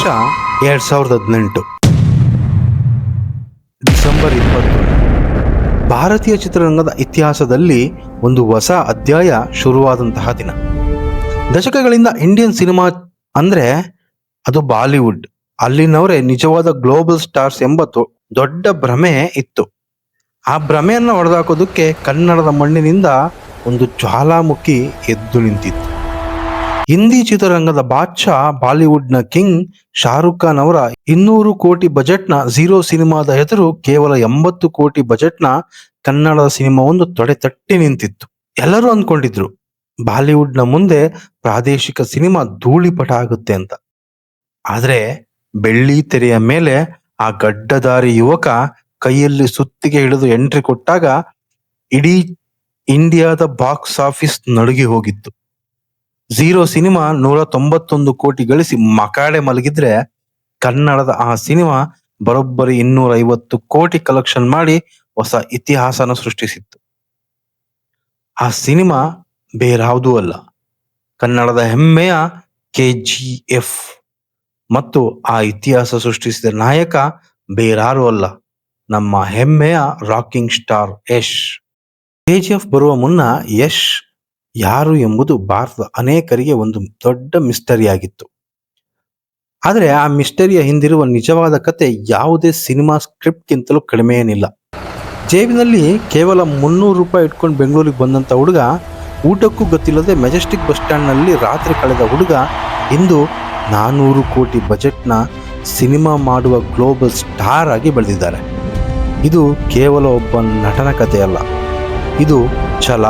ವರ್ಷ 2018 ಡಿಸೆಂಬರ್ 20. ಭಾರತೀಯ ಚಿತ್ರರಂಗದ ಇತಿಹಾಸದಲ್ಲಿ ಒಂದು ಹೊಸ ಅಧ್ಯಾಯ ಶುರುವಾದಂತಹ ದಿನ. ದಶಕಗಳಿಂದ ಇಂಡಿಯನ್ ಸಿನಿಮಾ ಅಂದ್ರೆ ಅದು ಬಾಲಿವುಡ್, ಅಲ್ಲಿನವರೇ ನಿಜವಾದ ಗ್ಲೋಬಲ್ ಸ್ಟಾರ್ಸ್ ಎಂಬ ದೊಡ್ಡ ಭ್ರಮೆ ಇತ್ತು. ಆ ಭ್ರಮೆಯನ್ನ ಹೊಡೆದಾಕೋದಕ್ಕೆ ಕನ್ನಡದ ಮಣ್ಣಿನಿಂದ ಒಂದು ಜ್ವಾಲಾಮುಖಿ ಎದ್ದು ನಿಂತಿತ್ತು. ಹಿಂದಿ ಚಿತ್ರರಂಗದ ಬಾದ್ಶಾ, ಬಾಲಿವುಡ್ನ ಕಿಂಗ್ ಶಾರುಖ್ ಖಾನ್ ಅವರ 200 ಕೋಟಿ ಬಜೆಟ್ನ ಝೀರೋ ಸಿನಿಮಾದ ಎದುರು ಕೇವಲ 80 ಕೋಟಿ ಬಜೆಟ್ನ ಕನ್ನಡದ ಸಿನಿಮಾವೊಂದು ತೊಡೆ ತಟ್ಟಿ ನಿಂತಿತ್ತು. ಎಲ್ಲರೂ ಅಂದ್ಕೊಂಡಿದ್ರು ಬಾಲಿವುಡ್ನ ಮುಂದೆ ಪ್ರಾದೇಶಿಕ ಸಿನಿಮಾ ಧೂಳಿಪಟ ಆಗುತ್ತೆ ಅಂತ. ಆದ್ರೆ ಬೆಳ್ಳಿ ತೆರೆಯ ಮೇಲೆ ಆ ಗಡ್ಡಧಾರಿ ಯುವಕ ಕೈಯಲ್ಲಿ ಸುತ್ತಿಗೆ ಹಿಡಿದು ಎಂಟ್ರಿ ಕೊಟ್ಟಾಗ ಇಡೀ ಇಂಡಿಯಾದ ಬಾಕ್ಸ್ ಆಫೀಸ್ ನಡುಗಿ ಹೋಗಿತ್ತು. ಝೀರೋ ಸಿನಿಮಾ 191 ಕೋಟಿ ಗಳಿಸಿ ಮಕಾಡೆ ಮಲಗಿದ್ರೆ, ಕನ್ನಡದ ಆ ಸಿನಿಮಾ ಬರೋಬ್ಬರಿ 250 ಕೋಟಿ ಕಲೆಕ್ಷನ್ ಮಾಡಿ ಹೊಸ ಇತಿಹಾಸನ ಸೃಷ್ಟಿಸಿತ್ತು. ಆ ಸಿನಿಮಾ ಬೇರಾವುದೂ ಅಲ್ಲ, ಕನ್ನಡದ ಹೆಮ್ಮೆಯ KGF. ಮತ್ತು ಆ ಇತಿಹಾಸ ಸೃಷ್ಟಿಸಿದ ನಾಯಕ ಬೇರಾರು ಅಲ್ಲ, ನಮ್ಮ ಹೆಮ್ಮೆಯ ರಾಕಿಂಗ್ ಸ್ಟಾರ್ ಯಶ್. KGF ಬರುವ ಮುನ್ನ ಯಶ್ ಯಾರು ಎಂಬುದು ಭಾರತದ ಅನೇಕರಿಗೆ ಒಂದು ದೊಡ್ಡ ಮಿಸ್ಟರಿ ಆಗಿತ್ತು. ಆದರೆ ಆ ಮಿಸ್ಟರಿಯ ಹಿಂದಿರುವ ನಿಜವಾದ ಕತೆ ಯಾವುದೇ ಸಿನಿಮಾ ಸ್ಕ್ರಿಪ್ಟ್ಗಿಂತಲೂ ಕಡಿಮೆ ಏನಿಲ್ಲ. ಜೇಬಿನಲ್ಲಿ ಕೇವಲ 300 ರೂಪಾಯಿ ಇಟ್ಕೊಂಡು ಬೆಂಗಳೂರಿಗೆ ಬಂದಂಥ ಹುಡುಗ, ಊಟಕ್ಕೂ ಗೊತ್ತಿಲ್ಲದೆ ಮೆಜೆಸ್ಟಿಕ್ ಬಸ್ ಸ್ಟ್ಯಾಂಡ್ನಲ್ಲಿ ರಾತ್ರಿ ಕಳೆದ ಹುಡುಗ, ಇಂದು 400 ಕೋಟಿ ಬಜೆಟ್ನ ಸಿನಿಮಾ ಮಾಡುವ ಗ್ಲೋಬಲ್ ಸ್ಟಾರ್ ಆಗಿ ಬೆಳೆದಿದ್ದಾರೆ. ಇದು ಕೇವಲ ಒಬ್ಬ ನಟನ ಕಥೆಯಲ್ಲ, ಇದು ಛಲ,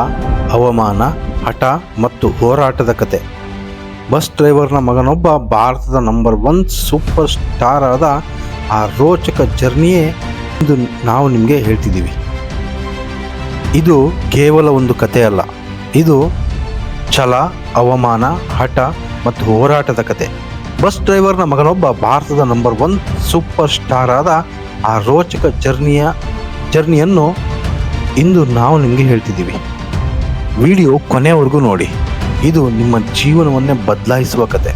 ಅವಮಾನ, ಹಠ ಮತ್ತು ಹೋರಾಟದ ಕತೆ. ಬಸ್ ಡ್ರೈವರ್ನ ಮಗನೊಬ್ಬ ಭಾರತದ ನಂಬರ್ 1 ಸೂಪರ್ ಸ್ಟಾರ್ ಆದ ಆ ರೋಚಕ ಜರ್ನಿಯೇ ಇಂದು ನಾವು ನಿಮಗೆ ಹೇಳ್ತಿದ್ದೀವಿ. ಇದು ಕೇವಲ ಒಂದು ಕತೆ ಅಲ್ಲ, ಇದು ಛಲ, ಅವಮಾನ, ಹಠ ಮತ್ತು ಹೋರಾಟದ ಕತೆ. ಬಸ್ ಡ್ರೈವರ್ನ ಮಗನೊಬ್ಬ ಭಾರತದ ನಂಬರ್ 1 ಸೂಪರ್ ಸ್ಟಾರ್ ಆದ ಆ ರೋಚಕ ಜರ್ನಿಯನ್ನು ಇಂದು ನಾವು ನಿಮಗೆ ಹೇಳ್ತಿದ್ದೀವಿ. ವಿಡಿಯೋ ಕೊನೆವರೆಗೂ ನೋಡಿ, ಇದು ನಿಮ್ಮ ಜೀವನವನ್ನೇ ಬದಲಾಯಿಸುವ ಕತೆ.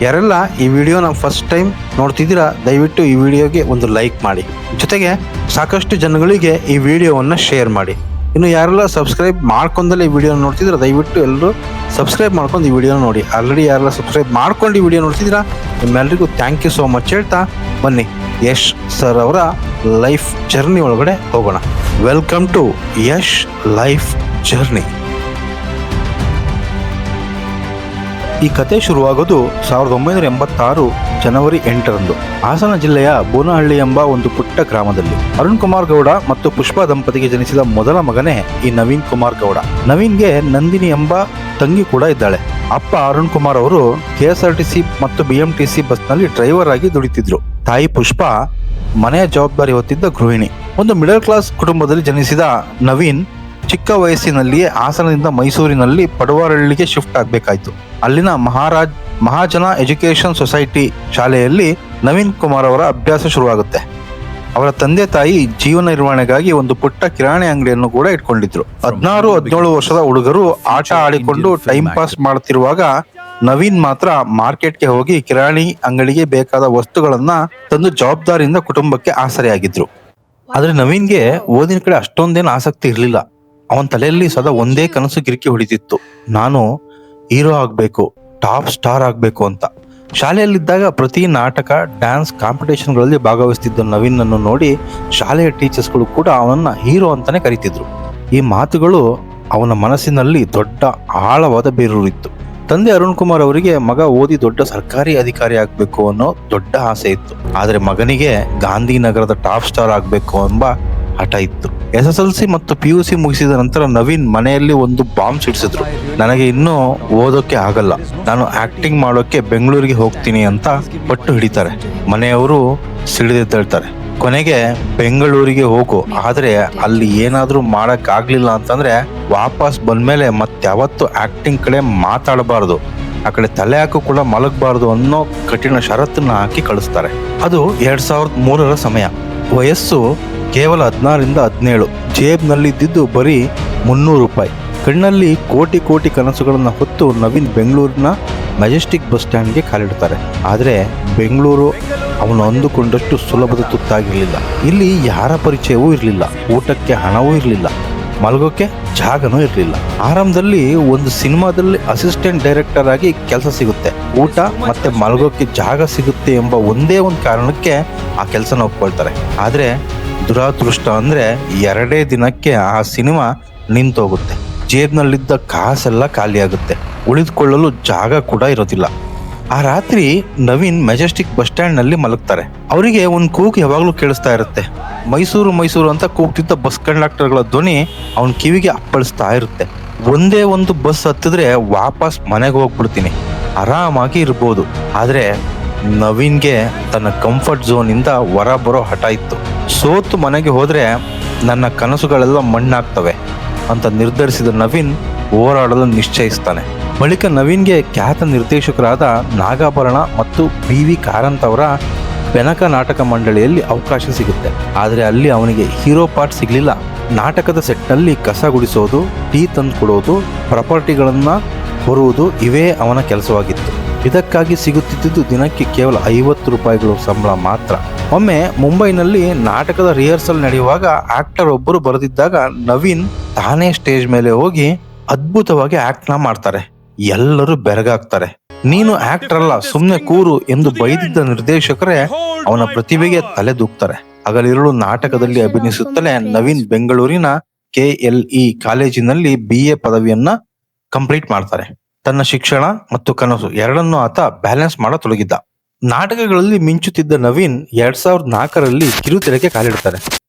ಯಾರೆಲ್ಲ ಈ ವಿಡಿಯೋನ ಫಸ್ಟ್ ಟೈಮ್ ನೋಡ್ತಿದ್ದೀರಾ, ದಯವಿಟ್ಟು ಈ ವಿಡಿಯೋಗೆ ಒಂದು ಲೈಕ್ ಮಾಡಿ, ಜೊತೆಗೆ ಸಾಕಷ್ಟು ಜನಗಳಿಗೆ ಈ ವಿಡಿಯೋವನ್ನು ಶೇರ್ ಮಾಡಿ. ಇನ್ನು ಯಾರೆಲ್ಲ ಸಬ್ಸ್ಕ್ರೈಬ್ ಮಾಡ್ಕೊಂಡಲ್ಲೇ ಈ ವಿಡಿಯೋನ ನೋಡ್ತಿದ್ದೀರಾ, ದಯವಿಟ್ಟು ಎಲ್ಲರೂ ಸಬ್ಸ್ಕ್ರೈಬ್ ಮಾಡ್ಕೊಂಡು ಈ ವಿಡಿಯೋನ ನೋಡಿ. ಆಲ್ರೆಡಿ ಯಾರೆಲ್ಲ ಸಬ್ಸ್ಕ್ರೈಬ್ ಮಾಡ್ಕೊಂಡು ಈ ವಿಡಿಯೋ ನೋಡ್ತಿದ್ದೀರಾ, ನಿಮ್ಮೆಲ್ಲರಿಗೂ ಥ್ಯಾಂಕ್ ಯು ಸೋ ಮಚ್ ಹೇಳ್ತಾ ಬನ್ನಿ ಯಶ್ ಸರ್ ಅವರ ಲೈಫ್ ಜರ್ನಿ ಒಳಗಡೆ ಹೋಗೋಣ. Welcome to Yash life journey. ಈ ಕತೆ ಶುರುವಾಗೋದು 1986 ಜನವರಿ 8ರಂದು ಹಾಸನ ಜಿಲ್ಲೆಯ ಬೋನಹಳ್ಳಿ ಎಂಬ ಒಂದು ಪುಟ್ಟ ಗ್ರಾಮದಲ್ಲಿ. ಅರುಣ್ ಕುಮಾರ್ ಗೌಡ ಮತ್ತು ಪುಷ್ಪಾ ದಂಪತಿಗೆ ಜನಿಸಿದ ಮೊದಲ ಮಗನೇ ಈ ನವೀನ್ ಕುಮಾರ್ ಗೌಡ. ನವೀನ್ಗೆ ನಂದಿನಿ ಎಂಬ ತಂಗಿ ಕೂಡ ಇದ್ದಾಳೆ. ಅಪ್ಪ ಅರುಣ್ ಕುಮಾರ್ ಅವರು KSRTC ಮತ್ತು BMTC ಬಸ್ನಲ್ಲಿ ಡ್ರೈವರ್ ಆಗಿ ದುಡಿತಿದ್ರು. ತಾಯಿ ಪುಷ್ಪಾ ಮನೆಯ ಜವಾಬ್ದಾರಿ ಹೊತ್ತಿದ್ದ ಗೃಹಿಣಿ. ಒಂದು ಮಿಡಲ್ ಕ್ಲಾಸ್ ಕುಟುಂಬದಲ್ಲಿ ಜನಿಸಿದ ನವೀನ್ ಚಿಕ್ಕ ವಯಸ್ಸಿನಲ್ಲಿಯೇ ಹಾಸನದಿಂದ ಮೈಸೂರಿನಲ್ಲಿ ಪಡುವಾರಹಳ್ಳಿಗೆ ಶಿಫ್ಟ್ ಆಗಬೇಕಾಯ್ತು. ಅಲ್ಲಿನ ಮಹಾಜನ ಎಜುಕೇಶನ್ ಸೊಸೈಟಿ ಶಾಲೆಯಲ್ಲಿ ನವೀನ್ ಕುಮಾರ್ ಅವರ ಅಭ್ಯಾಸ ಶುರುವಾಗುತ್ತೆ. ಅವರ ತಂದೆ ತಾಯಿ ಜೀವನ ನಿರ್ವಹಣೆಗಾಗಿ ಒಂದು ಪುಟ್ಟ ಕಿರಾಣಿ ಅಂಗಡಿಯನ್ನು ಕೂಡ ಇಟ್ಕೊಂಡಿದ್ರು. 16-17 ವರ್ಷದ ಹುಡುಗರು ಆಟ ಆಡಿಕೊಂಡು ಟೈಮ್ ಪಾಸ್ ಮಾಡುತ್ತಿರುವಾಗ ನವೀನ್ ಮಾತ್ರ ಮಾರ್ಕೆಟ್ಗೆ ಹೋಗಿ ಕಿರಾಣಿ ಅಂಗಡಿಗೆ ಬೇಕಾದ ವಸ್ತುಗಳನ್ನ ತಂದು ಜವಾಬ್ದಾರಿಯಿಂದ ಕುಟುಂಬಕ್ಕೆ ಆಸರೆಯಾಗಿದ್ರು. ಆದ್ರೆ ನವೀನ್ಗೆ ಓದಿನ ಕಡೆ ಅಷ್ಟೊಂದೇನು ಆಸಕ್ತಿ ಇರಲಿಲ್ಲ. ಅವನ ತಲೆಯಲ್ಲಿ ಸದಾ ಒಂದೇ ಕನಸು ಗಿರಿಕಿ ಹೊಡಿತಿತ್ತು, ನಾನು ಹೀರೋ ಆಗ್ಬೇಕು, ಟಾಪ್ ಸ್ಟಾರ್ ಆಗ್ಬೇಕು ಅಂತ. ಶಾಲೆಯಲ್ಲಿದ್ದಾಗ ಪ್ರತಿ ನಾಟಕ, ಡ್ಯಾನ್ಸ್ ಕಾಂಪಿಟೇಷನ್ಗಳಲ್ಲಿ ಭಾಗವಹಿಸ್ತಿದ್ದ ನವೀನ್ ಅನ್ನು ನೋಡಿ ಶಾಲೆಯ ಟೀಚರ್ಸ್ಗಳು ಕೂಡ ಅವನನ್ನ ಹೀರೋ ಅಂತಾನೆ ಕರೀತಿದ್ರು. ಈ ಮಾತುಗಳು ಅವನ ಮನಸ್ಸಿನಲ್ಲಿ ದೊಡ್ಡ ಆಳವಾದ ಬೇರೂರಿತ್ತು. ತಂದೆ ಅರುಣ್ ಕುಮಾರ್ ಅವರಿಗೆ ಮಗ ಓದಿ ದೊಡ್ಡ ಸರ್ಕಾರಿ ಅಧಿಕಾರಿ ಆಗ್ಬೇಕು ಅನ್ನೋ ದೊಡ್ಡ ಆಸೆ ಇತ್ತು. ಆದ್ರೆ ಮಗನಿಗೆ ಗಾಂಧಿನಗರದ ಟಾಪ್ ಸ್ಟಾರ್ ಆಗ್ಬೇಕು ಎಂಬ ಹಠ ಇತ್ತು. SSLC ಮತ್ತು PUC ಮುಗಿಸಿದ ನಂತರ ನವೀನ್ ಮನೆಯಲ್ಲಿ ಒಂದು ಬಾಂಬ್ ಸಿಡಿಸಿದ್ರು. ನನಗೆ ಇನ್ನೂ ಓದೋಕೆ ಆಗಲ್ಲ, ನಾನು ಆಕ್ಟಿಂಗ್ ಮಾಡೋಕೆ ಬೆಂಗಳೂರಿಗೆ ಹೋಗ್ತೀನಿ ಅಂತ ಪಟ್ಟು ಹಿಡಿತಾರೆ. ಮನೆಯವರು ಸಿಡಿದೆದ್ದೇಳ್ತಾರೆ. ಕೊನೆಗೆ ಬೆಂಗಳೂರಿಗೆ ಹೋಗು, ಆದ್ರೆ ಅಲ್ಲಿ ಏನಾದ್ರೂ ಮಾಡಕ್ ಆಗ್ಲಿಲ್ಲ ಅಂತಂದ್ರೆ ವಾಪಸ್ ಬಂದ್ಮೇಲೆ ಮತ್ಯಾವತ್ತು ಆಕ್ಟಿಂಗ್ ಕಡೆ ಮಾತಾಡಬಾರ್ದು, ಆ ಕಡೆ ತಲೆ ಹಾಕು ಕೂಡ ಮಲಗಬಾರ್ದು ಅನ್ನೋ ಕಠಿಣ ಷರತ್ತನ್ನ ಹಾಕಿ ಕಳಿಸ್ತಾರೆ. ಅದು 2003ರ ಸಮಯ. ವಯಸ್ಸು ಕೇವಲ 16ರಿಂದ 17. ಜೇಬ್ನಲ್ಲಿದ್ದಿದ್ದು ಬರೀ 300 ರೂಪಾಯಿ. ಕಣ್ಣಲ್ಲಿ ಕೋಟಿ ಕೋಟಿ ಕನಸುಗಳನ್ನ ಹೊತ್ತು ನವೀನ್ ಬೆಂಗಳೂರಿನ ಮೆಜೆಸ್ಟಿಕ್ ಬಸ್ ಸ್ಟ್ಯಾಂಡ್ಗೆ ಕಾಲಿಡ್ತಾರೆ. ಆದರೆ ಬೆಂಗಳೂರು ಅವನು ಅಂದುಕೊಂಡಷ್ಟು ಸುಲಭದ ತುತ್ತಾಗಿರಲಿಲ್ಲ. ಇಲ್ಲಿ ಯಾರ ಪರಿಚಯವೂ ಇರಲಿಲ್ಲ, ಊಟಕ್ಕೆ ಹಣವೂ ಇರಲಿಲ್ಲ, ಮಲಗೋಕ್ಕೆ ಜಾಗನೂ ಇರಲಿಲ್ಲ. ಆರಂಭದಲ್ಲಿ ಒಂದು ಸಿನಿಮಾದಲ್ಲಿ ಅಸಿಸ್ಟೆಂಟ್ ಡೈರೆಕ್ಟರ್ ಆಗಿ ಕೆಲಸ ಸಿಗುತ್ತೆ, ಊಟ ಮತ್ತೆ ಮಲಗೋಕ್ಕೆ ಜಾಗ ಸಿಗುತ್ತೆ ಎಂಬ ಒಂದೇ ಒಂದು ಕಾರಣಕ್ಕೆ ಆ ಕೆಲಸನ ಒಪ್ಕೊಳ್ತಾರೆ. ಆದರೆ ದುರಾದೃಷ್ಟ ಅಂದರೆ 2 ದಿನಕ್ಕೆ ಆ ಸಿನಿಮಾ ನಿಂತೋಗುತ್ತೆ. ಜೇಬ್ನಲ್ಲಿದ್ದ ಕಾಸೆಲ್ಲ ಖಾಲಿಯಾಗುತ್ತೆ, ಉಳಿದುಕೊಳ್ಳಲು ಜಾಗ ಕೂಡ ಇರೋದಿಲ್ಲ. ಆ ರಾತ್ರಿ ನವೀನ್ ಮೆಜೆಸ್ಟಿಕ್ ಬಸ್ ಸ್ಟ್ಯಾಂಡ್ನಲ್ಲಿ ಮಲಗ್ತಾರೆ. ಅವರಿಗೆ ಒಂದು ಕೂಗು ಯಾವಾಗಲೂ ಕೇಳಿಸ್ತಾ ಇರುತ್ತೆ. ಮೈಸೂರು ಮೈಸೂರು ಅಂತ ಕೂಗ್ತಿದ್ದ ಬಸ್ ಕಂಡಕ್ಟರ್ಗಳ ಧ್ವನಿ ಅವನ ಕಿವಿಗೆ ಅಪ್ಪಳಿಸ್ತಾ ಇರುತ್ತೆ. ಒಂದೇ ಒಂದು ಬಸ್ ಹತ್ತಿದ್ರೆ ವಾಪಸ್ ಮನೆಗೆ ಹೋಗ್ಬಿಡ್ತೀನಿ, ಆರಾಮಾಗಿ ಇರ್ಬೋದು. ಆದರೆ ನವೀನ್ಗೆ ತನ್ನ ಕಂಫರ್ಟ್ ಝೋನಿಂದ ಹೊರ ಬರೋ ಹಠ ಇತ್ತು. ಸೋತು ಮನೆಗೆ ಹೋದರೆ ನನ್ನ ಕನಸುಗಳೆಲ್ಲ ಮಣ್ಣಾಗ್ತವೆ ಅಂತ ನಿರ್ಧರಿಸಿದ ನವೀನ್ ಹೋರಾಡಲು ನಿಶ್ಚಯಿಸ್ತಾನೆ. ಬಳಿಕ ನವೀನ್ಗೆ ಖ್ಯಾತ ನಿರ್ದೇಶಕರಾದ ನಾಗಾಭರಣ ಮತ್ತು BV ಕಾರಂತ್ ಅವರ ಬೆನಕ ನಾಟಕ ಮಂಡಳಿಯಲ್ಲಿ ಅವಕಾಶ ಸಿಗುತ್ತೆ. ಆದರೆ ಅಲ್ಲಿ ಅವನಿಗೆ ಹೀರೋ ಪಾರ್ಟ್ ಸಿಗಲಿಲ್ಲ. ನಾಟಕದ ಸೆಟ್ನಲ್ಲಿ ಕಸ ಗುಡಿಸೋದು, ಟೀ ತಂದು ಕೊಡೋದು, ಪ್ರಾಪರ್ಟಿಗಳನ್ನು ಹೊರುವುದು ಇವೇ ಅವನ ಕೆಲಸವಾಗಿತ್ತು. ಇದಕ್ಕಾಗಿ ಸಿಗುತ್ತಿದ್ದುದು ದಿನಕ್ಕೆ ಕೇವಲ 50 ರೂಪಾಯಿಗಳು ಸಂಬಳ ಮಾತ್ರ. ಒಮ್ಮೆ ಮುಂಬೈನಲ್ಲಿ ನಾಟಕದ ರಿಹರ್ಸಲ್ ನಡೆಯುವಾಗ ಆಕ್ಟರ್ ಒಬ್ಬರು ಬರೆದಿದ್ದಾಗ ನವೀನ್ ತಾನೇ ಸ್ಟೇಜ್ ಮೇಲೆ ಹೋಗಿ ಅದ್ಭುತವಾಗಿ ಆಕ್ಟ್ನ ಮಾಡ್ತಾರೆ. ಎಲ್ಲರೂ ಬೆರಗಾಗ್ತಾರೆ. ನೀನು ಆಕ್ಟರ್ ಅಲ್ಲ, ಸುಮ್ಮನೆ ಕೂರು ಎಂದು ಬೈದಿದ್ದ ನಿರ್ದೇಶಕರೇ ಅವನ ಪ್ರತಿಭೆಗೆ ತಲೆ ದೂಕ್ತಾರೆ. ಹಗಲಿರುಳು ನಾಟಕದಲ್ಲಿ ಅಭಿನಯಿಸುತ್ತಲೇ ನವೀನ್ ಬೆಂಗಳೂರಿನ KLE ಕಾಲೇಜಿನಲ್ಲಿ BA ಪದವಿಯನ್ನ ಕಂಪ್ಲೀಟ್ ಮಾಡ್ತಾರೆ. ತನ್ನ ಶಿಕ್ಷಣ ಮತ್ತು ಕನಸು ಎರಡನ್ನೂ ಆತ ಬ್ಯಾಲೆನ್ಸ್ ಮಾಡತೊಡಗಿದ್ದ. ನಾಟಕಗಳಲ್ಲಿ ಮಿಂಚುತ್ತಿದ್ದ ನವೀನ್ 2004ರಲ್ಲಿ ಕಿರುತೆರೆಗೆ ಕಾಲಿಡ್ತಾರೆ.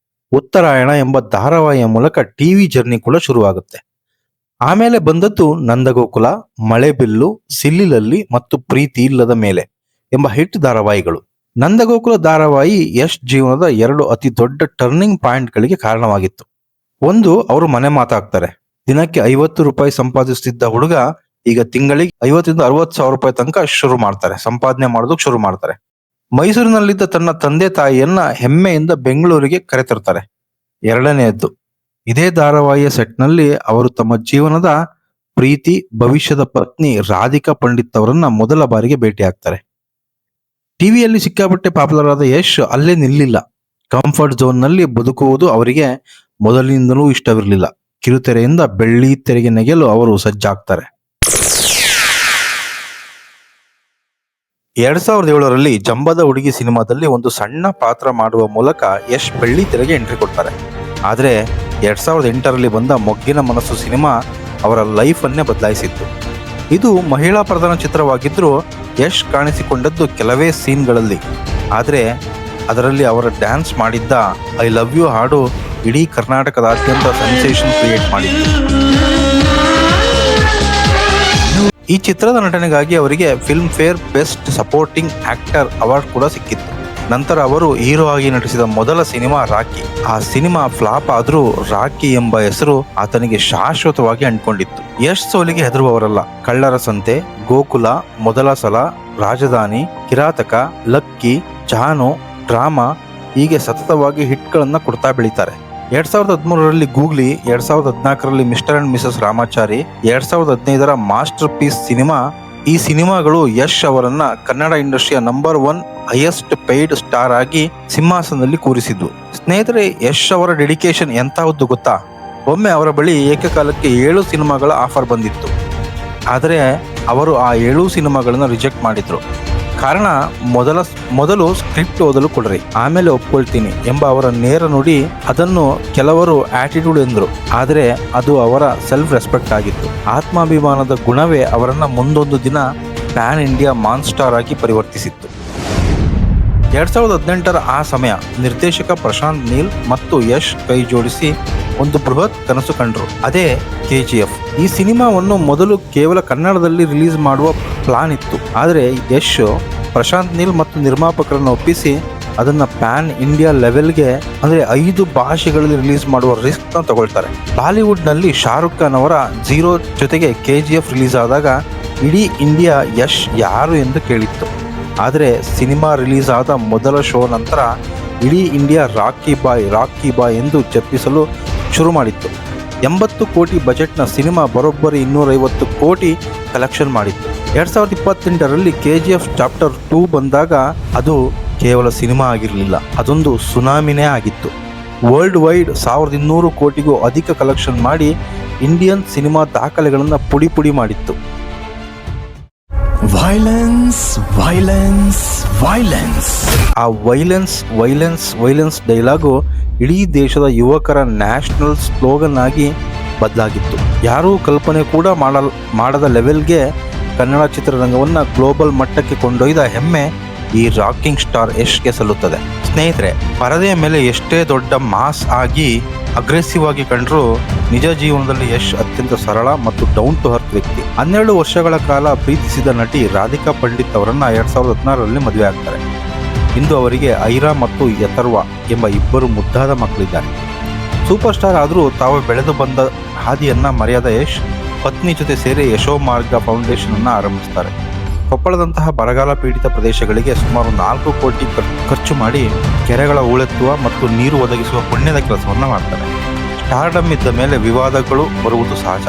ಉತ್ತರಾಯಣ ಎಂಬ ಧಾರಾವಾಹಿಯ ಮೂಲಕ TV ಜರ್ನಿ ಕೂಡ ಶುರುವಾಗುತ್ತೆ. ಆಮೇಲೆ ಬಂದದ್ದು ನಂದಗೋಕುಲ, ಮಳೆಬಿಲ್ಲು, ಸಿಲ್ಲಿಲಲ್ಲಿ ಮತ್ತು ಪ್ರೀತಿ ಇಲ್ಲದ ಮೇಲೆ ಎಂಬ ಹಿಟ್ ಧಾರಾವಾಹಿಗಳು. ನಂದಗೋಕುಲ ಧಾರಾವಾಹಿ ಯಶ್ ಜೀವನದ 2 ಅತಿ ದೊಡ್ಡ ಟರ್ನಿಂಗ್ ಪಾಯಿಂಟ್ಗಳಿಗೆ ಕಾರಣವಾಗಿತ್ತು. ಒಂದು, ಅವರು ಮನೆ ಮಾತಾಗ್ತಾರೆ. ದಿನಕ್ಕೆ 50 ರೂಪಾಯಿ ಸಂಪಾದಿಸುತ್ತಿದ್ದ ಹುಡುಗ ಈಗ ತಿಂಗಳಿಗೆ 50-60 ಸಾವಿರ ರೂಪಾಯಿ ತನಕ ಸಂಪಾದನೆ ಮಾಡೋದಕ್ಕೆ ಶುರು ಮಾಡ್ತಾರೆ. ಮೈಸೂರಿನಲ್ಲಿದ್ದ ತನ್ನ ತಂದೆ ತಾಯಿಯನ್ನ ಹೆಮ್ಮೆಯಿಂದ ಬೆಂಗಳೂರಿಗೆ ಕರೆತರ್ತಾರೆ. ಎರಡನೆಯದ್ದು, ಇದೇ ಧಾರಾವಾಹಿಯ ಸೆಟ್ನಲ್ಲಿ ಅವರು ತಮ್ಮ ಜೀವನದ ಪ್ರೀತಿ, ಭವಿಷ್ಯದ ಪತ್ನಿ ರಾಧಿಕಾ ಪಂಡಿತ್ ಅವರನ್ನ ಮೊದಲ ಬಾರಿಗೆ ಭೇಟಿಯಾಗ್ತಾರೆ. ಟಿವಿಯಲ್ಲಿ ಸಿಕ್ಕಾಪಟ್ಟೆ ಪಾಪ್ಯುಲರ್ ಆದ ಯಶ್ ಅಲ್ಲೇ ನಿಲ್ಲಿಲ್ಲ. ಕಂಫರ್ಟ್ ಝೋನ್ ನಲ್ಲಿ ಬದುಕುವುದು ಅವರಿಗೆ ಮೊದಲಿನಿಂದಲೂ ಇಷ್ಟವಿರಲಿಲ್ಲ. ಕಿರುತೆರೆಯಿಂದ ಬೆಳ್ಳಿ ತೆರೆಗೆ ನೆಗೆಯಲು ಅವರು ಸಜ್ಜಾಗ್ತಾರೆ. 2007ರಲ್ಲಿ ಜಂಬದ ಹುಡುಗಿ ಸಿನಿಮಾದಲ್ಲಿ ಒಂದು ಸಣ್ಣ ಪಾತ್ರ ಮಾಡುವ ಮೂಲಕ ಯಶ್ ಬೆಳ್ಳಿ ತೆರೆಗೆ ಎಂಟ್ರಿ ಕೊಡ್ತಾರೆ. ಆದರೆ 2008ರಲ್ಲಿ ಬಂದ ಮೊಗ್ಗಿನ ಮನಸ್ಸು ಸಿನಿಮಾ ಅವರ ಲೈಫನ್ನೇ ಬದಲಾಯಿಸಿತ್ತು. ಇದು ಮಹಿಳಾ ಪ್ರಧಾನ ಚಿತ್ರವಾಗಿದ್ದರೂ ಯಶ್ ಕಾಣಿಸಿಕೊಂಡದ್ದು ಕೆಲವೇ ಸೀನ್ಗಳಲ್ಲಿ. ಆದರೆ ಅದರಲ್ಲಿ ಅವರ ಡ್ಯಾನ್ಸ್ ಮಾಡಿದ್ದ ಐ ಲವ್ ಯು ಹಾಡು ಇಡೀ ಕರ್ನಾಟಕದಾದ್ಯಂತ ಸೆನ್ಸೇಷನ್ ಕ್ರಿಯೇಟ್ ಮಾಡಿತ್ತು. ಈ ಚಿತ್ರದ ನಟನೆಗಾಗಿ ಅವರಿಗೆ film fair best supporting actor award ಕೂಡ ಸಿಕ್ಕಿತ್ತು. ನಂತರ ಅವರು ಹೀರೋ ಆಗಿ ನಟಿಸಿದ ಮೊದಲ ಸಿನಿಮಾ ರಾಕಿ. ಆ ಸಿನಿಮಾ ಫ್ಲಾಪ್ ಆದರೂ ರಾಕಿ ಎಂಬ ಹೆಸರು ಆತನಿಗೆ ಶಾಶ್ವತವಾಗಿ ಅಂಟ್ಕೊಂಡಿತ್ತು. ಯಶ್ ಸೋಲಿಗೆ ಹೆದರುವವರಲ್ಲ. ಕಳ್ಳರ ಸಂತೆ, ಗೋಕುಲ, ಮೊದಲ ಸಲ, ರಾಜಧಾನಿ, ಕಿರಾತಕ, ಲಕ್ಕಿ, ಜಾನು, ಡ್ರಾಮಾ ಹೀಗೆ ಸತತವಾಗಿ ಹಿಟ್ಗಳನ್ನ ಕೊಡ್ತಾ ಬೆಳೀತಾರೆ. 2013ರಲ್ಲಿ ಗೂಗ್ಲಿ, 2014ರಲ್ಲಿ ಮಿಸ್ಟರ್ ಅಂಡ್ ಮಿಸಸ್ ರಾಮಾಚಾರಿ, 2015ರ ಮಾಸ್ಟರ್ ಪೀಸ್ ಸಿನಿಮಾ. ಈ ಸಿನಿಮಾಗಳು ಯಶ್ ಅವರನ್ನ ಕನ್ನಡ ಇಂಡಸ್ಟ್ರಿಯ ನಂಬರ್ 1 ಹೈಯೆಸ್ಟ್ ಪೇಯ್ಡ್ ಸ್ಟಾರ್ ಆಗಿ ಸಿಂಹಾಸನದಲ್ಲಿ ಕೂರಿಸಿದ್ವು. ಸ್ನೇಹಿತರೆ, ಯಶ್ ಅವರ ಡೆಡಿಕೇಶನ್ ಎಂತಹದ್ದು ಗೊತ್ತಾ? ಒಮ್ಮೆ ಅವರ ಬಳಿ ಏಕಕಾಲಕ್ಕೆ 7 ಸಿನಿಮಾಗಳ ಆಫರ್ ಬಂದಿತ್ತು. ಆದರೆ ಅವರು ಆ 7 ಸಿನಿಮಾಗಳನ್ನ ರಿಜೆಕ್ಟ್ ಮಾಡಿದ್ರು. ಕಾರಣ, ಮೊದಲು ಸ್ಕ್ರಿಪ್ಟ್ ಓದಲು ಕೊಡ್ರಿ, ಆಮೇಲೆ ಒಪ್ಕೊಳ್ತೀನಿ ಎಂಬ ಅವರ ನೇರ ನುಡಿ. ಅದನ್ನು ಕೆಲವರು ಆಟಿಟ್ಯೂಡ್ ಎಂದರು. ಆದರೆ ಅದು ಅವರ ಸೆಲ್ಫ್ ರೆಸ್ಪೆಕ್ಟ್ ಆಗಿತ್ತು. ಆತ್ಮಾಭಿಮಾನದ ಗುಣವೇ ಅವರನ್ನ ಮುಂದೊಂದು ದಿನ ಪ್ಯಾನ್ ಇಂಡಿಯಾ ಮಾನ್ಸ್ಟಾರ್ ಆಗಿ ಪರಿವರ್ತಿಸಿತ್ತು. 2018ರ ಆ ಸಮಯ ನಿರ್ದೇಶಕ ಪ್ರಶಾಂತ್ ನೀಲ್ ಮತ್ತು ಯಶ್ ಕೈ ಜೋಡಿಸಿ ಒಂದು ಬೃಹತ್ ಕನಸು ಕಂಡ್ರು. ಅದೇ KGF. ಈ ಸಿನಿಮಾವನ್ನು ಮೊದಲು ಕೇವಲ ಕನ್ನಡದಲ್ಲಿ ರಿಲೀಸ್ ಮಾಡುವ ಪ್ಲಾನ್ ಇತ್ತು. ಆದರೆ ಯಶ್ ಪ್ರಶಾಂತ್ ನೀಲ್ ಮತ್ತು ನಿರ್ಮಾಪಕರನ್ನು ಒಪ್ಪಿಸಿ ಅದನ್ನ ಪ್ಯಾನ್ ಇಂಡಿಯಾ ಲೆವೆಲ್ಗೆ ಅಂದ್ರೆ 5 ಭಾಷೆಗಳಲ್ಲಿ ರಿಲೀಸ್ ಮಾಡುವ ರಿಸ್ಕ್ ನ ತಗೊಳ್ತಾರೆ. ಬಾಲಿವುಡ್ ನಲ್ಲಿ ಶಾರುಖ್ ಖಾನ್ ಅವರ 0 ಜೊತೆಗೆ KGF ರಿಲೀಸ್ ಆದಾಗ ಇಡೀ ಇಂಡಿಯಾ ಯಶ್ ಯಾರು ಎಂದು ಕೇಳಿತ್ತು. ಆದರೆ ಸಿನಿಮಾ ರಿಲೀಸ್ ಆದ ಮೊದಲ ಶೋ ನಂತರ ಇಡೀ ಇಂಡಿಯಾ ರಾಕಿ ಬಾಯ್ ಎಂದು ಜಪಿಸಲು ಶುರು ಮಾಡಿತ್ತು. 80 ಕೋಟಿ ಬಜೆಟ್ನ ಸಿನಿಮಾ ಬರೋಬ್ಬರಿ 250 ಕೋಟಿ ಕಲೆಕ್ಷನ್ ಮಾಡಿತ್ತು. 2028ರಲ್ಲಿ KGF ಚಾಪ್ಟರ್ 2 ಬಂದಾಗ ಅದು ಕೇವಲ ಸಿನಿಮಾ ಆಗಿರಲಿಲ್ಲ, ಅದೊಂದು ಸುನಾಮಿನೇ ಆಗಿತ್ತು. ವರ್ಲ್ಡ್ ವೈಡ್ 1200 ಕೋಟಿಗೂ ಅಧಿಕ ಕಲೆಕ್ಷನ್ ಮಾಡಿ ಇಂಡಿಯನ್ ಸಿನಿಮಾ ದಾಖಲೆಗಳನ್ನು ಪುಡಿ ಪುಡಿ ಮಾಡಿತ್ತು. ವೈಲೆನ್ಸ್ ವೈಲೆನ್ಸ್ ವೈಲೆನ್ಸ್ ಆ ವೈಲೆನ್ಸ್ ಡೈಲಾಗು ಇಡೀ ದೇಶದ ಯುವಕರ ನ್ಯಾಷನಲ್ ಸ್ಲೋಗನ್ ಆಗಿ ಬದಲಾಗಿತ್ತು. ಯಾರೂ ಕಲ್ಪನೆ ಕೂಡ ಮಾಡದ ಲೆವೆಲ್ಗೆ ಕನ್ನಡ ಚಿತ್ರರಂಗವನ್ನು ಗ್ಲೋಬಲ್ ಮಟ್ಟಕ್ಕೆ ಕೊಂಡೊಯ್ದ ಹೆಮ್ಮೆ ಈ ರಾಕಿಂಗ್ ಸ್ಟಾರ್ ಯಶ್ಗೆ ಸಲ್ಲುತ್ತದೆ. ಸ್ನೇಹಿತರೆ, ಪರದೆಯ ಮೇಲೆ ಎಷ್ಟೇ ದೊಡ್ಡ ಮಾಸ್ ಆಗಿ ಅಗ್ರೆಸಿವ್ ಆಗಿ ಕಂಡರೂ ನಿಜ ಜೀವನದಲ್ಲಿ ಯಶ್ ಅತ್ಯಂತ ಸರಳ ಮತ್ತು ಡೌನ್ ಟು ಅರ್ತ್ ವ್ಯಕ್ತಿ. 12 ವರ್ಷಗಳ ಕಾಲ ಪ್ರೀತಿಸಿದ ನಟಿ ರಾಧಿಕಾ ಪಂಡಿತ್ ಅವರನ್ನ 2016ರಲ್ಲಿ ಮದುವೆ ಆಗ್ತಾರೆ. ಇಂದು ಅವರಿಗೆ ಐರಾ ಮತ್ತು ಯಥರ್ವ ಎಂಬ ಇಬ್ಬರು ಮುದ್ದಾದ ಮಕ್ಕಳಿದ್ದಾರೆ. ಸೂಪರ್ ಸ್ಟಾರ್ ಆದರೂ ತಾವು ಬೆಳೆದು ಬಂದ ಹಾದಿಯನ್ನ ಮರೆಯದ ಯಶ್ ಪತ್ನಿ ಜೊತೆ ಸೇರಿ ಯಶೋಮಾರ್ಗ ಫೌಂಡೇಶನ್ ಅನ್ನ ಆರಂಭಿಸ್ತಾರೆ. ಕೊಪ್ಪಳದಂತಹ ಬರಗಾಲ ಪೀಡಿತ ಪ್ರದೇಶಗಳಿಗೆ ಸುಮಾರು 4 ಕೋಟಿ ಖರ್ಚು ಮಾಡಿ ಕೆರೆಗಳ ಹೂಳೆತ್ತುವ ಮತ್ತು ನೀರು ಒದಗಿಸುವ ಪುಣ್ಯದ ಕೆಲಸವನ್ನು ಮಾಡ್ತಾರೆ. ಸ್ಟಾರ್ಡಮ್ ಇದ್ದ ಮೇಲೆ ವಿವಾದಗಳು ಬರುವುದು ಸಹಜ.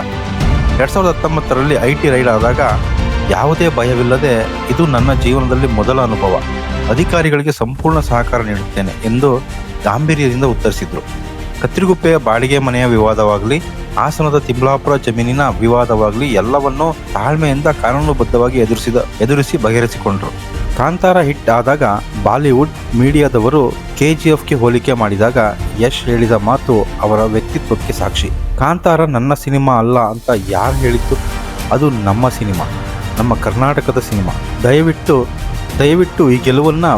2019ರಲ್ಲಿ IT ರೈಡ್ ಆದಾಗ ಯಾವುದೇ ಭಯವಿಲ್ಲದೆ ಇದು ನನ್ನ ಜೀವನದಲ್ಲಿ ಮೊದಲ ಅನುಭವ, ಅಧಿಕಾರಿಗಳಿಗೆ ಸಂಪೂರ್ಣ ಸಹಕಾರ ನೀಡುತ್ತೇನೆ ಎಂದು ಗಾಂಭೀರ್ಯದಿಂದ ಉತ್ತರಿಸಿದರು. ಕತ್ರಿಗುಪ್ಪೆಯ ಬಾಡಿಗೆ ಮನೆಯ ವಿವಾದವಾಗಲಿ, ಹಾಸನದ ತಿಮ್ಲಾಪುರ ಜಮೀನಿನ ವಿವಾದವಾಗಲಿ ಎಲ್ಲವನ್ನೂ ತಾಳ್ಮೆಯಿಂದ ಕಾನೂನುಬದ್ಧವಾಗಿ ಎದುರಿಸಿ ಬಗೆಹರಿಸಿಕೊಂಡರು. ಕಾಂತಾರ ಹಿಟ್ ಆದಾಗ ಬಾಲಿವುಡ್ ಮೀಡಿಯಾದವರು KGFಗೆ ಹೋಲಿಕೆ ಮಾಡಿದಾಗ ಯಶ್ ಹೇಳಿದ ಮಾತು ಅವರ ವ್ಯಕ್ತಿತ್ವಕ್ಕೆ ಸಾಕ್ಷಿ. ಕಾಂತಾರ ನನ್ನ ಸಿನಿಮಾ ಅಲ್ಲ ಅಂತ ಯಾರು ಹೇಳಿದ್ದು? ಅದು ನಮ್ಮ ಸಿನಿಮಾ, ನಮ್ಮ ಕರ್ನಾಟಕದ ಸಿನಿಮಾ. ದಯವಿಟ್ಟು ಈ ಗೆಲುವನ್ನು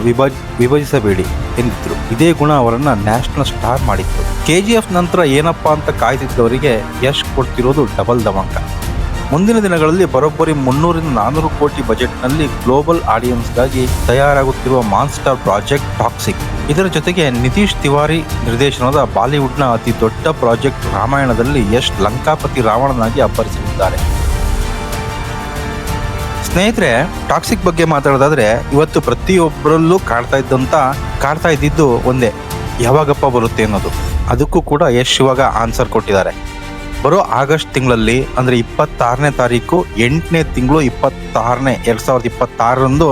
ವಿಭಜಿಸಬೇಡಿ ಎಂದಿದ್ರು. ಇದೇ ಗುಣ ಅವರನ್ನ ನ್ಯಾಷನಲ್ ಸ್ಟಾರ್ ಮಾಡಿತ್ತು. KGF ನಂತರ ಏನಪ್ಪಾ ಅಂತ ಕಾಯ್ದಿದ್ದವರಿಗೆ ಯಶ್ ಕೊಡ್ತಿರೋದು ಡಬಲ್ ಧಮಾಕ. ಮುಂದಿನ ದಿನಗಳಲ್ಲಿ ಬರೋಬ್ಬರಿ 300-400 ಕೋಟಿ ಬಜೆಟ್ನಲ್ಲಿ ಗ್ಲೋಬಲ್ ಆಡಿಯನ್ಸ್ಗಾಗಿ ತಯಾರಾಗುತ್ತಿರುವ ಮಾನ್ಸ್ಟರ್ ಪ್ರಾಜೆಕ್ಟ್ ಟಾಕ್ಸಿಕ್. ಇದರ ಜೊತೆಗೆ ನಿತೀಶ್ ತಿವಾರಿ ನಿರ್ದೇಶನದ ಬಾಲಿವುಡ್ನ ಅತಿ ದೊಡ್ಡ ಪ್ರಾಜೆಕ್ಟ್ ರಾಮಾಯಣದಲ್ಲಿ ಯಶ್ ಲಂಕಾಪತಿ ರಾವಣನಾಗಿ ಅಬ್ಬರಿಸಲಿದ್ದಾರೆ. ಸ್ನೇಹಿತರೆ, ಟಾಕ್ಸಿಕ್ ಬಗ್ಗೆ ಮಾತಾಡೋದಾದ್ರೆ ಇವತ್ತು ಪ್ರತಿಯೊಬ್ಬರಲ್ಲೂ ಕಾಡ್ತಾ ಇದ್ದಿದ್ದು ಒಂದೇ, ಯಾವಾಗಪ್ಪ ಬರುತ್ತೆ ಅನ್ನೋದು. ಅದಕ್ಕೂ ಕೂಡ ಯಶ್ ಇವಾಗ ಆನ್ಸರ್ ಕೊಟ್ಟಿದ್ದಾರೆ. ಬರೋ ಆಗಸ್ಟ್ ತಿಂಗಳಲ್ಲಿ ಅಂದರೆ 26ನೇ ತಾರೀಕು 8ನೇ ತಿಂಗಳು 2026ರಂದು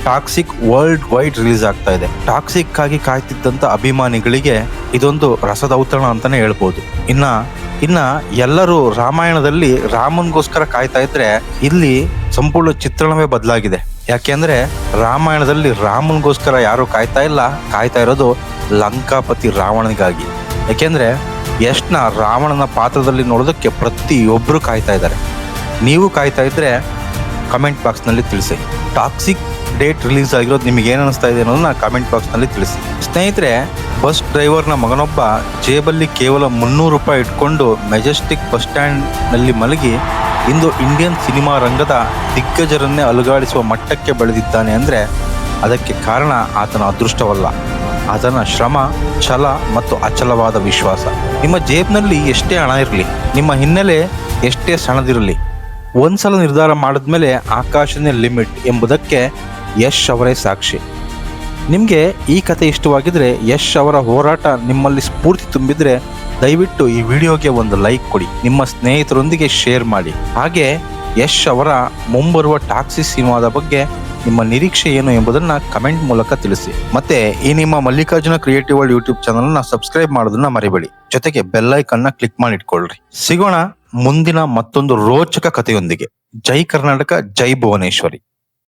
ಟಾಕ್ಸಿಕ್ ವರ್ಲ್ಡ್ ವೈಡ್ ರಿಲೀಸ್ ಆಗ್ತಾ ಇದೆ. ಟಾಕ್ಸಿಕ್ ಆಗಿ ಕಾಯ್ತಿದ್ದಂಥ ಅಭಿಮಾನಿಗಳಿಗೆ ಇದೊಂದು ರಸದೌತಣ ಅಂತಾನೆ ಹೇಳ್ಬೋದು. ಇನ್ನ ಎಲ್ಲರೂ ರಾಮಾಯಣದಲ್ಲಿ ರಾಮನ್ಗೋಸ್ಕರ ಕಾಯ್ತಾ ಇದ್ರೆ ಇಲ್ಲಿ ಸಂಪೂರ್ಣ ಚಿತ್ರಣವೇ ಬದಲಾಗಿದೆ. ಯಾಕೆಂದ್ರೆ ರಾಮಾಯಣದಲ್ಲಿ ರಾಮನ್ಗೋಸ್ಕರ ಯಾರು ಕಾಯ್ತಾ ಇರೋದು ಲಂಕಾಪತಿ ರಾವಣನಿಗಾಗಿ. ಯಾಕೆಂದ್ರೆ ಯಶ್ನ ರಾವಣನ ಪಾತ್ರದಲ್ಲಿ ನೋಡೋದಕ್ಕೆ ಪ್ರತಿಯೊಬ್ಬರು ಕಾಯ್ತಾ ಇದ್ದಾರೆ. ನೀವು ಕಾಯ್ತಾ ಇದ್ರೆ ಕಮೆಂಟ್ ಬಾಕ್ಸ್ನಲ್ಲಿ ತಿಳಿಸಿ. ಟಾಕ್ಸಿಕ್ ಡೇಟ್ ರಿಲೀಸ್ ಆಗಿರೋದು ನಿಮಗೆ ಏನು ಅನಿಸ್ತಾ ಇದೆ ಅನ್ನೋದನ್ನ ಕಮೆಂಟ್ ಬಾಕ್ಸ್ನಲ್ಲಿ ತಿಳಿಸಿ. ಸ್ನೇಹಿತರೆ, ಬಸ್ ಡ್ರೈವರ್ನ ಮಗನೊಬ್ಬ ಜೇಬಲ್ಲಿ ಕೇವಲ 300 ರೂಪಾಯಿ ಇಟ್ಕೊಂಡು ಮೆಜೆಸ್ಟಿಕ್ ಬಸ್ ಸ್ಟ್ಯಾಂಡ್ನಲ್ಲಿ ಮಲಗಿ ಇಂದು ಇಂಡಿಯನ್ ಸಿನಿಮಾ ರಂಗದ ದಿಗ್ಗಜರನ್ನೇ ಅಲುಗಾಡಿಸುವ ಮಟ್ಟಕ್ಕೆ ಬೆಳೆದಿದ್ದಾನೆ ಅಂದರೆ ಅದಕ್ಕೆ ಕಾರಣ ಆತನ ಅದೃಷ್ಟವಲ್ಲ, ಆತನ ಶ್ರಮ, ಛಲ ಮತ್ತು ಅಚಲವಾದ ವಿಶ್ವಾಸ. ನಿಮ್ಮ ಜೇಬ್ನಲ್ಲಿ ಎಷ್ಟೇ ಹಣ ಇರಲಿ, ನಿಮ್ಮ ಹಿನ್ನೆಲೆ ಎಷ್ಟೇ ಸಣ್ಣದಿರಲಿ, ಒಂದ್ಸಲ ನಿರ್ಧಾರ ಮಾಡಿದ್ಮೇಲೆ ಆಕಾಶನೇ ಲಿಮಿಟ್ ಎಂಬುದಕ್ಕೆ ಯಶ್ ಅವರೇ ಸಾಕ್ಷಿ. ನಿಮಗೆ ಈ ಕತೆ ಇಷ್ಟವಾಗಿದ್ರೆ, ಯಶ್ ಅವರ ಹೋರಾಟ ನಿಮ್ಮಲ್ಲಿ ಸ್ಫೂರ್ತಿ ತುಂಬಿದ್ರೆ ದಯವಿಟ್ಟು ಈ ವಿಡಿಯೋಗೆ ಒಂದು ಲೈಕ್ ಕೊಡಿ, ನಿಮ್ಮ ಸ್ನೇಹಿತರೊಂದಿಗೆ ಶೇರ್ ಮಾಡಿ. ಹಾಗೆ ಯಶ್ ಅವರ ಮುಂಬರುವ ಟಾಕ್ಸಿಕ್ ಸಿನಿಮಾದ ಬಗ್ಗೆ ನಿಮ್ಮ ನಿರೀಕ್ಷೆ ಏನು ಎಂಬುದನ್ನ ಕಮೆಂಟ್ ಮೂಲಕ ತಿಳಿಸಿ. ಮತ್ತೆ ಈ ನಿಮ್ಮ ಮಲ್ಲಿಕಾರ್ಜುನ ಕ್ರಿಯೇಟಿವ್ ವರ್ಲ್ಡ್ ಯೂಟ್ಯೂಬ್ ಚಾನಲ್ನ ಸಬ್ಸ್ಕ್ರೈಬ್ ಮಾಡೋದನ್ನ ಮರಿಬೇಡಿ. ಜೊತೆಗೆ ಬೆಲ್ ಐಕಾನ್ನ ಕ್ಲಿಕ್ ಮಾಡಿ ಇಟ್ಕೊಳ್ರಿ. ಸಿಗೋಣ ಮುಂದಿನ ಮತ್ತೊಂದು ರೋಚಕ ಕಥೆಯೊಂದಿಗೆ. ಜೈ ಕರ್ನಾಟಕ, ಜೈ ಭುವನೇಶ್ವರಿ.